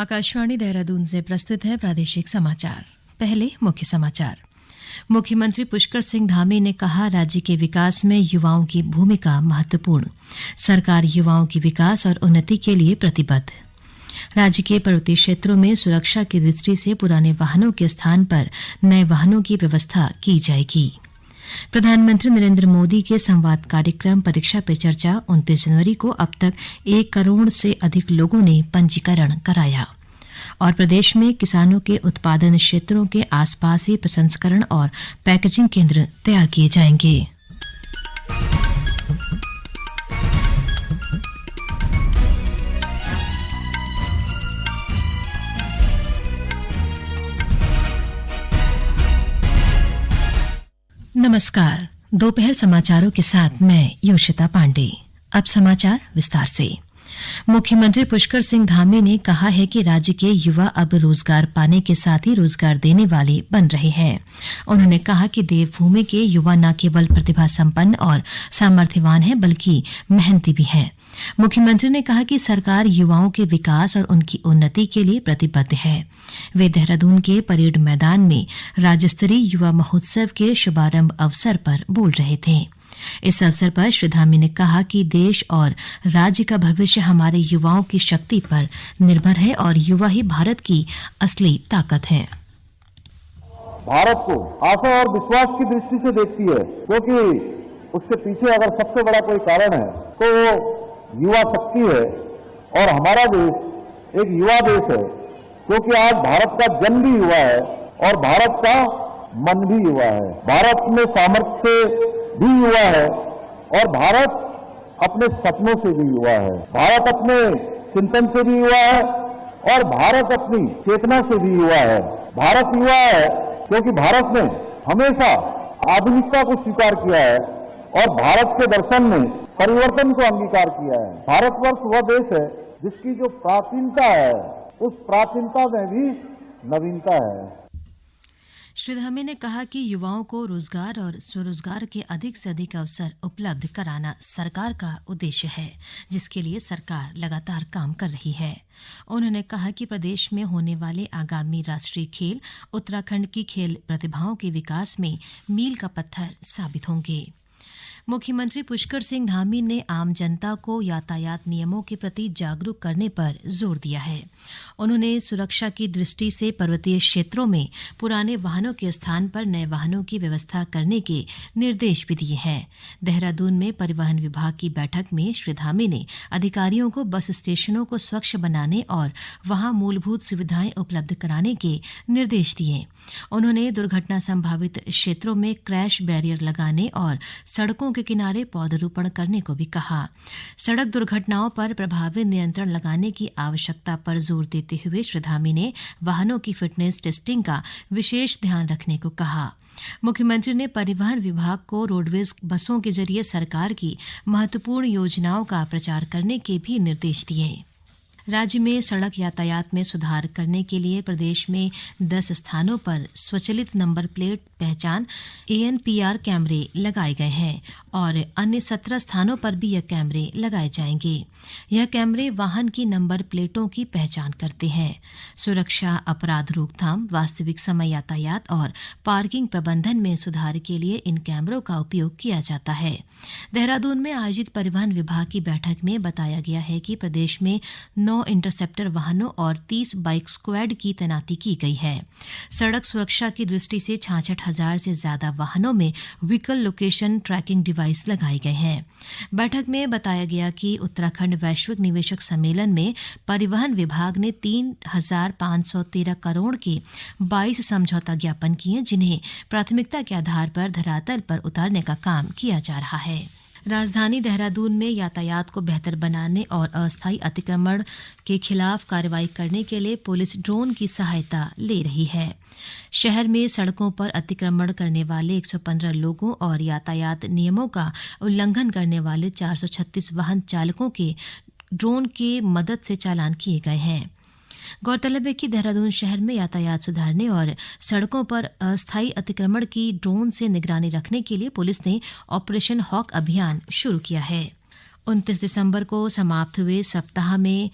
आकाशवाणी देहरादून से प्रस्तुत है प्रादेशिक समाचार। पहले मुख्य समाचार। मुख्यमंत्री पुष्कर सिंह धामी ने कहा, राज्य के विकास में युवाओं की भूमिका महत्वपूर्ण। सरकार युवाओं की विकास और उन्नति के लिए प्रतिबद्ध। राज्य के पर्वतीय क्षेत्रों में सुरक्षा की दृष्टि से पुराने वाहनों के स्थान पर नए वाहनों की व्यवस्था की जाएगी। प्रधानमंत्री नरेंद्र मोदी के संवाद कार्यक्रम परीक्षा पे चर्चा 29 जनवरी को अब तक 1 करोड़ से अधिक लोगों ने पंजीकरण कराया। और प्रदेश में किसानों के उत्पादन क्षेत्रों के आसपास ही प्रसंस्करण और पैकेजिंग केंद्र तैयार किए जाएंगे। नमस्कार। दोपहर समाचारों के साथ मैं योशिता पांडे। अब समाचार विस्तार से। मुख्यमंत्री पुष्कर सिंह धामी ने कहा है कि राज्य के युवा अब रोजगार पाने के साथ ही रोजगार देने वाले बन रहे हैं। उन्होंने कहा कि देवभूमि के युवा न केवल प्रतिभा संपन्न और सामर्थ्यवान हैं, बल्कि मेहनती भी हैं। मुख्यमंत्री ने कहा कि सरकार युवाओं के विकास और उनकी उन्नति के लिए प्रतिबद्ध है। वे देहरादून के परेड मैदान में राज्य स्तरीय युवा महोत्सव के शुभारंभ अवसर पर बोल रहे थे। इस अवसर पर श्री धामी ने कहा कि देश और राज्य का भविष्य हमारे युवाओं की शक्ति पर निर्भर है और युवा ही भारत की असली ताकत है। भारत को आशा और विश्वास की दृष्टि से देखती है, क्योंकि उसके पीछे अगर सबसे बड़ा कोई कारण है तो वो युवा शक्ति है। और हमारा देश एक युवा देश है, क्योंकि आज भारत का जन भी युवा है और भारत का मन भी युवा है। भारत में सामर्थ्य भी युवा है और भारत अपने सपनों से भी युवा है। भारत अपने चिंतन से भी युवा है और भारत अपनी चेतना से भी युवा है। भारत युवा है क्योंकि भारत ने हमेशा आधुनिकता को स्वीकार किया है और भारत के दर्शन में परिवर्तन को अंगीकार किया है। भारतवर्ष वह देश है जिसकी जो प्राचीनता है, उस प्राचीनता में भी नवीनता है। श्री धामी ने कहा कि युवाओं को रोजगार और स्वरोजगार के अधिक से अधिक अवसर उपलब्ध कराना सरकार का उद्देश्य है, जिसके लिए सरकार लगातार काम कर रही है। उन्होंने कहा कि प्रदेश में होने वाले आगामी राष्ट्रीय खेल उत्तराखंड की खेल प्रतिभाओं के विकास में मील का पत्थर साबित होंगे। मुख्यमंत्री पुष्कर सिंह धामी ने आम जनता को यातायात नियमों के प्रति जागरूक करने पर जोर दिया है। उन्होंने सुरक्षा की दृष्टि से पर्वतीय क्षेत्रों में पुराने वाहनों के स्थान पर नए वाहनों की व्यवस्था करने के निर्देश भी दिए हैं। देहरादून में परिवहन विभाग की बैठक में श्री धामी ने अधिकारियों को बस स्टेशनों को स्वच्छ बनाने और वहां मूलभूत सुविधाएं उपलब्ध कराने के निर्देश दिए। उन्होंने दुर्घटना संभावित क्षेत्रों में क्रैश बैरियर लगाने और सड़कों के किनारे पौधरोपण करने को भी कहा। सड़क दुर्घटनाओं पर प्रभावी नियंत्रण लगाने की आवश्यकता पर जोर देते हुए श्री धामी ने वाहनों की फिटनेस टेस्टिंग का विशेष ध्यान रखने को कहा। मुख्यमंत्री ने परिवहन विभाग को रोडवेज बसों के जरिए सरकार की महत्वपूर्ण योजनाओं का प्रचार करने के भी निर्देश दिए। राज्य में सड़क यातायात में सुधार करने के लिए प्रदेश में 10 स्थानों पर स्वचालित नंबर प्लेट पहचान ANPR कैमरे लगाए गए हैं और अन्य 17 स्थानों पर भी यह कैमरे लगाए जाएंगे। यह कैमरे वाहन की नंबर प्लेटों की पहचान करते हैं। सुरक्षा, अपराध रोकथाम, वास्तविक समय यातायात और पार्किंग प्रबंधन में सुधार के लिए इन कैमरों का उपयोग किया जाता है। देहरादून में आयोजित परिवहन विभाग की बैठक में बताया गया है कि प्रदेश में 9 इंटरसेप्टर वाहनों और 30 बाइक स्क्वाड की तैनाती की गई है। सड़क सुरक्षा की दृष्टि से 66,000 से ज्यादा वाहनों में व्हीकल लोकेशन ट्रैकिंग डिवाइस लगाए गए हैं। बैठक में बताया गया कि उत्तराखंड वैश्विक निवेशक सम्मेलन में परिवहन विभाग ने 3,513 करोड़ के 22 समझौता ज्ञापन किए, जिन्हें प्राथमिकता के आधार पर धरातल पर उतारने का काम किया जा रहा है। राजधानी देहरादून में यातायात को बेहतर बनाने और अस्थायी अतिक्रमण के खिलाफ कार्रवाई करने के लिए पुलिस ड्रोन की सहायता ले रही है। शहर में सड़कों पर अतिक्रमण करने वाले 115 लोगों और यातायात नियमों का उल्लंघन करने वाले 436 वाहन चालकों के ड्रोन की मदद से चालान किए गए हैं। गौरतलब है कि देहरादून शहर में यातायात सुधारने और सड़कों पर अस्थायी अतिक्रमण की ड्रोन से निगरानी रखने के लिए पुलिस ने ऑपरेशन हॉक अभियान शुरू किया है। 29 दिसंबर को समाप्त हुए सप्ताह में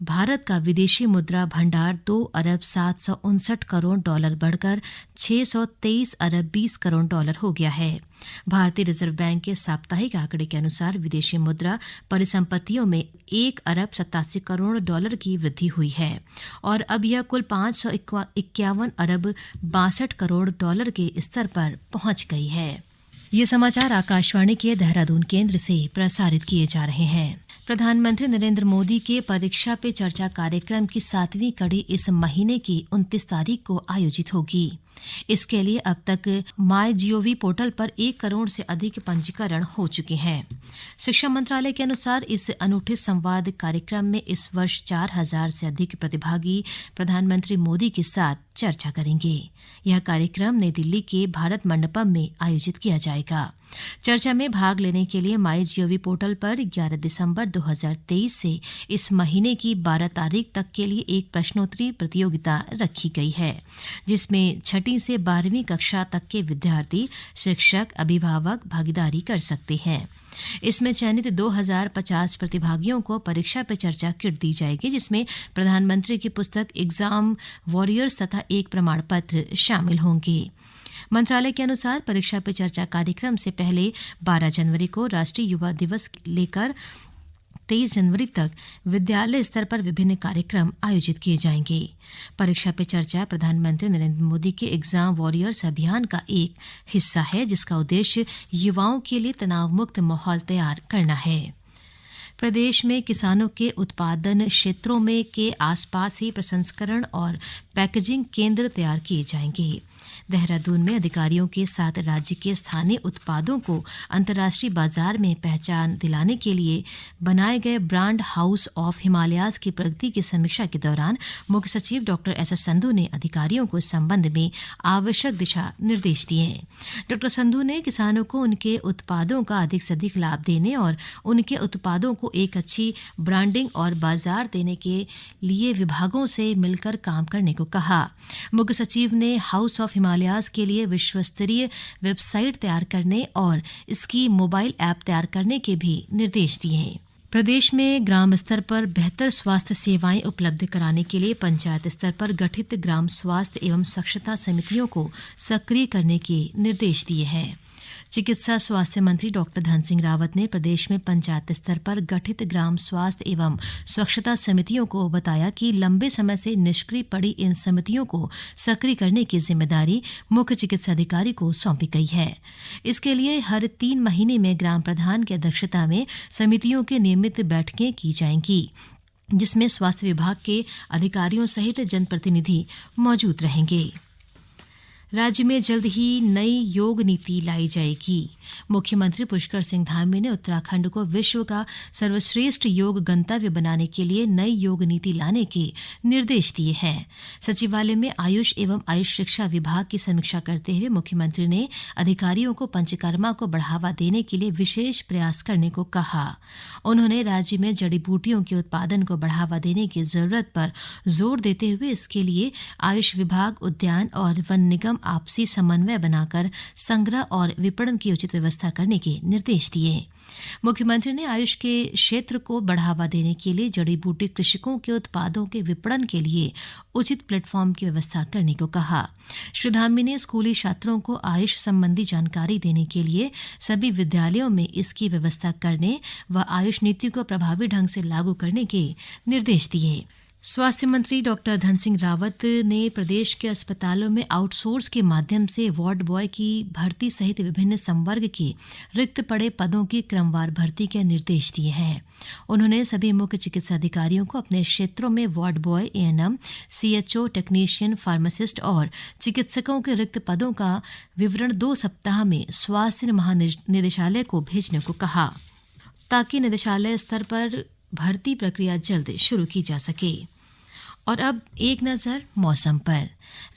भारत का विदेशी मुद्रा भंडार 2 अरब 759 करोड़ डॉलर बढ़कर 623 अरब 20 करोड़ डॉलर हो गया है। भारतीय रिजर्व बैंक के साप्ताहिक आंकड़े के अनुसार विदेशी मुद्रा परिसंपत्तियों में 1 अरब 87 करोड़ डॉलर की वृद्धि हुई है और अब यह कुल 551 अरब 62 करोड़ डॉलर के स्तर पर पहुंच गई है। ये समाचार आकाशवाणी के देहरादून केंद्र से प्रसारित किए जा रहे हैं। प्रधानमंत्री नरेंद्र मोदी के परीक्षा पे चर्चा कार्यक्रम की 7वीं कड़ी इस महीने की 29 तारीख को आयोजित होगी। इसके लिए अब तक MyGov पोर्टल पर 1 करोड़ से अधिक पंजीकरण हो चुके हैं। शिक्षा मंत्रालय के अनुसार इस अनूठे संवाद कार्यक्रम में इस वर्ष 4000 से अधिक प्रतिभागी प्रधानमंत्री मोदी के साथ चर्चा करेंगे। यह कार्यक्रम नई दिल्ली के भारत मंडपम में आयोजित किया जाएगा। चर्चा में भाग लेने के लिए MyGov पोर्टल पर 11 दिसंबर 2023 से इस महीने की 12 तारीख तक के लिए एक प्रश्नोत्तरी प्रतियोगिता रखी गई है, जिसमें 6वीं से 12वीं कक्षा तक के विद्यार्थी, शिक्षक, अभिभावक भागीदारी कर सकते हैं। इसमें चयनित 2050 प्रतिभागियों को परीक्षा पे चर्चा किट दी जाएगी, जिसमें प्रधानमंत्री की पुस्तक एग्जाम वॉरियर्स तथा एक प्रमाण पत्र शामिल होंगे। मंत्रालय के अनुसार परीक्षा पे चर्चा कार्यक्रम से पहले 12 जनवरी को राष्ट्रीय युवा दिवस लेकर 23 जनवरी तक विद्यालय स्तर पर विभिन्न कार्यक्रम आयोजित किए जाएंगे। परीक्षा पे चर्चा प्रधानमंत्री नरेंद्र मोदी के एग्जाम वॉरियर्स अभियान का एक हिस्सा है, जिसका उद्देश्य युवाओं के लिए तनावमुक्त माहौल तैयार करना है। प्रदेश में किसानों के उत्पादन क्षेत्रों में के आसपास ही प्रसंस्करण और पैकेजिंग केंद्र तैयार किए जाएंगे। देहरादून में अधिकारियों के साथ राज्य के स्थानीय उत्पादों को अंतर्राष्ट्रीय बाजार में पहचान दिलाने के लिए बनाए गए ब्रांड हाउस ऑफ हिमालयाज की प्रगति की समीक्षा के दौरान मुख्य सचिव डॉ एस संधू ने अधिकारियों को इस संबंध में आवश्यक दिशा निर्देश दिए। डॉ संधू ने किसानों को उनके उत्पादों का अधिक से अधिक लाभ देने और उनके उत्पादों को एक अच्छी ब्रांडिंग और बाजार देने के लिए विभागों से मिलकर काम करने को कहा। मुख्य सचिव ने हाउस ऑफ हिमालयाज के लिए विश्वस्तरीय वेबसाइट तैयार करने और इसकी मोबाइल ऐप तैयार करने के भी निर्देश दिए। प्रदेश में ग्राम स्तर पर बेहतर स्वास्थ्य सेवाएं उपलब्ध कराने के लिए पंचायत स्तर पर गठित ग्राम स्वास्थ्य एवं स्वच्छता समितियों को सक्रिय करने के निर्देश दिए हैं। चिकित्सा स्वास्थ्य मंत्री डॉ धन सिंह रावत ने प्रदेश में पंचायत स्तर पर गठित ग्राम स्वास्थ्य एवं स्वच्छता समितियों को बताया कि लंबे समय से निष्क्रिय पड़ी इन समितियों को सक्रिय करने की जिम्मेदारी मुख्य चिकित्सा अधिकारी को सौंपी गई है। इसके लिए हर 3 महीने में ग्राम प्रधान की अध्यक्षता में समितियों की नियमित बैठकें की जाएंगी, जिसमें स्वास्थ्य विभाग के अधिकारियों सहित जनप्रतिनिधि मौजूद रहेंगे। राज्य में जल्द ही नई योग नीति लाई जाएगी। मुख्यमंत्री पुष्कर सिंह धामी ने उत्तराखंड को विश्व का सर्वश्रेष्ठ योग गंतव्य बनाने के लिए नई योग नीति लाने के निर्देश दिए हैं। सचिवालय में आयुष एवं आयुष शिक्षा विभाग की समीक्षा करते हुए मुख्यमंत्री ने अधिकारियों को पंचकर्मा को बढ़ावा देने के लिए विशेष प्रयास करने को कहा। उन्होंने राज्य में जड़ी बूटियों के उत्पादन को बढ़ावा देने की जरूरत पर जोर देते हुए इसके लिए आयुष विभाग, उद्यान और वन निगम आपसी समन्वय बनाकर संग्रह और विपणन की उचित व्यवस्था करने के निर्देश दिए। मुख्यमंत्री ने आयुष के क्षेत्र को बढ़ावा देने के लिए जड़ी बूटी कृषकों के उत्पादों के विपणन के लिए उचित प्लेटफॉर्म की व्यवस्था करने को कहा। श्री धामी ने स्कूली छात्रों को आयुष संबंधी जानकारी देने के लिए सभी विद्यालयों में इसकी व्यवस्था करने व आयुष नीति को प्रभावी ढंग से लागू करने के निर्देश दिए। स्वास्थ्य मंत्री डॉक्टर धन सिंह रावत ने प्रदेश के अस्पतालों में आउटसोर्स के माध्यम से वार्ड बॉय की भर्ती सहित विभिन्न संवर्ग के रिक्त पड़े पदों की क्रमवार भर्ती के निर्देश दिए हैं। उन्होंने सभी मुख्य चिकित्सा अधिकारियों को अपने क्षेत्रों में ward boy, ANM, CHO, technician, pharmacist और चिकित्सकों के रिक्त पदों का विवरण 2 सप्ताह में स्वास्थ्य महानिदेशालय को भेजने को कहा, ताकि निदेशालय स्तर पर भर्ती प्रक्रिया जल्द शुरू की जा सके। और अब एक नज़र मौसम पर।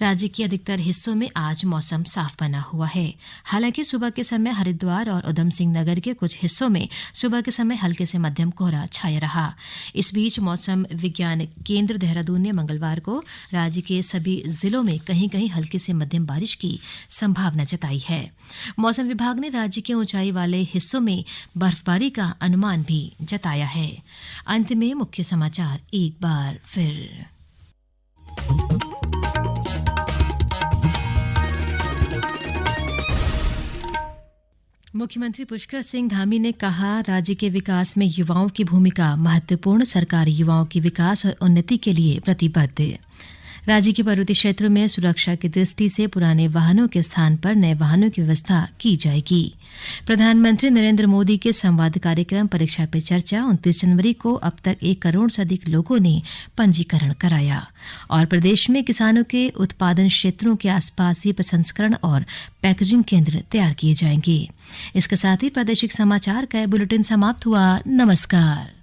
राज्य के अधिकतर हिस्सों में आज मौसम साफ बना हुआ है। हालांकि सुबह के समय हरिद्वार और उधम सिंह नगर के कुछ हिस्सों में सुबह के समय हल्के से मध्यम कोहरा छाया रहा। इस बीच मौसम विज्ञान केंद्र देहरादून ने मंगलवार को राज्य के सभी जिलों में कहीं कहीं हल्की से मध्यम बारिश की संभावना जताई है। मौसम विभाग ने राज्य के ऊंचाई वाले हिस्सों में बर्फबारी का अनुमान भी जताया है। अंत में मुख्य समाचार एक बार फिर। मुख्यमंत्री पुष्कर सिंह धामी ने कहा, राज्य के विकास में युवाओं की भूमिका महत्वपूर्ण। सरकार युवाओं के विकास और उन्नति के लिए प्रतिबद्ध। राज्य के पर्वतीय क्षेत्रों में सुरक्षा की दृष्टि से पुराने वाहनों के स्थान पर नए वाहनों की व्यवस्था की जाएगी। प्रधानमंत्री नरेंद्र मोदी के संवाद कार्यक्रम परीक्षा पे चर्चा 29 जनवरी को अब तक 1 करोड़ से अधिक लोगों ने पंजीकरण कराया। और प्रदेश में किसानों के उत्पादन क्षेत्रों के आसपास ही प्रसंस्करण और पैकेजिंग केंद्र तैयार किए जाएंगे। इसके साथ ही प्रादेशिक समाचार का बुलेटिन समाप्त हुआ। नमस्कार।